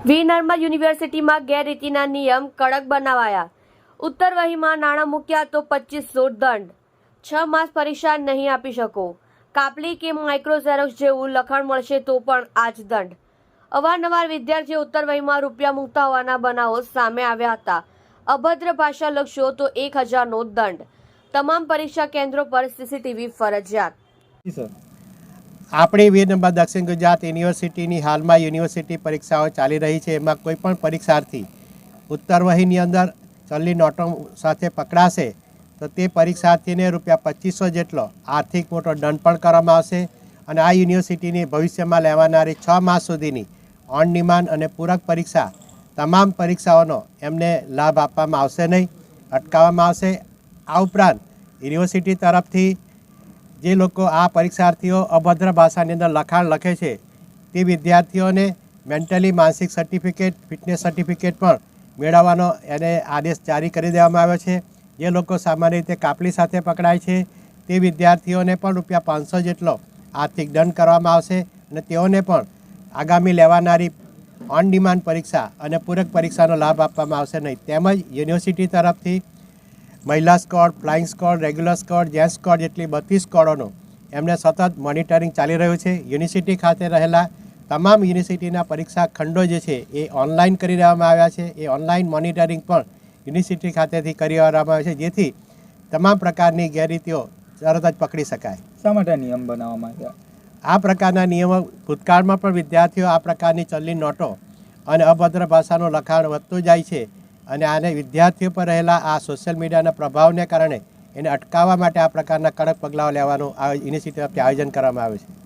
વી નર્મદ યુનિવર્સિટીમાં ગેરરીતિના નિયમ કડક બનાવાયા. ઉત્તર વહીમાં નાણાં મૂક્યા તો 2500 દંડ. 6 માસ પરીક્ષા નહીં આપી શકો. કાપલી કે માઇક્રો ઝેરોક્સ જેવું લખાણ મળશે તો પણ આ જ દંડ. અવારનવાર વિદ્યાર્થીઓ ઉત્તર વહીમાં રૂપિયા મૂકતા હોવાના બનાવો સામે આવ્યા હતા. અભદ્ર ભાષા લખશો તો 1000નો દંડ. તમામ પરીક્ષા કેન્દ્રો પર સીસીટીવી ફરજિયાત. આપણી વીર નર્મદ દક્ષિણ ગુજરાત યુનિવર્સિટીની હાલમાં યુનિવર્સિટી પરીક્ષાઓ ચાલી રહી છે. એમાં કોઈ પણ પરીક્ષાર્થી ઉત્તર વહીની અંદર ચલણી નોટો સાથે પકડાશે તો તે પરીક્ષાર્થીને ₹2500 જેટલો આર્થિક મોટો દંડ પણ કરવામાં આવશે. અને આ યુનિવર્સિટીની ભવિષ્યમાં લેવાનારી 6 માસ સુધીની ઓન ડિમાન્ડ અને પૂરક પરીક્ષા તમામ પરીક્ષાઓનો એમને લાભ આપવામાં આવશે નહીં, અટકાવવામાં આવશે. આ ઉપરાંત યુનિવર્સિટી તરફથી જે લોકો આ પરીક્ષાર્થીઓ અભદ્ર ભાષાની અંદર લખાણ લખે છે તે વિદ્યાર્થીઓને મેન્ટલી માનસિક સર્ટિફિકેટ, ફિટનેસ સર્ટિફિકેટ પણ મેળવવાનો એને આદેશ જારી કરી દેવામાં આવ્યો છે. જે લોકો સામાન્ય રીતે કાપલી સાથે પકડાય છે તે વિદ્યાર્થીઓને પણ ₹500 જેટલો આર્થિક દંડ કરવામાં આવશે. અને તેઓને પણ આગામી લેવાનારી ઓન ડિમાન્ડ પરીક્ષા અને પૂરક પરીક્ષાનો લાભ આપવામાં આવશે નહીં. તેમજ યુનિવર્સિટી તરફથી મહિલા squad, flying squad, regular squad, gents squad જેટલી 32 સ્કોડોનું એમને સતત મોનિટરિંગ ચાલી રહ્યું છે. યુનિવર્સિટી ખાતે રહેલા તમામ યુનિવર્સિટીના પરીક્ષા ખંડો જે છે એ ઓનલાઈન કરી દેવામાં આવ્યા છે. એ ઓનલાઈન મોનિટરિંગ પણ યુનિવર્સિટી ખાતેથી કરી દેવામાં આવે છે, જેથી તમામ પ્રકારની ગેરરીતિઓ તરત જ પકડી શકાય. શા માટે નિયમ બનાવવામાં આવ્યા? આ પ્રકારના નિયમો ભૂતકાળમાં પણ વિદ્યાર્થીઓ આ પ્રકારની ચલણી નોટો અને અભદ્ર ભાષાનું લખાણ વધતું જાય છે. અને આને વિદ્યાર્થીઓ પર રહેલા આ સોશિયલ મીડિયાના પ્રભાવને કારણે એને અટકાવવા માટે આ પ્રકારના કડક પગલાઓ લેવાનું આ યુનિવર્સિટી તરફથી આયોજન કરવામાં આવ્યું છે.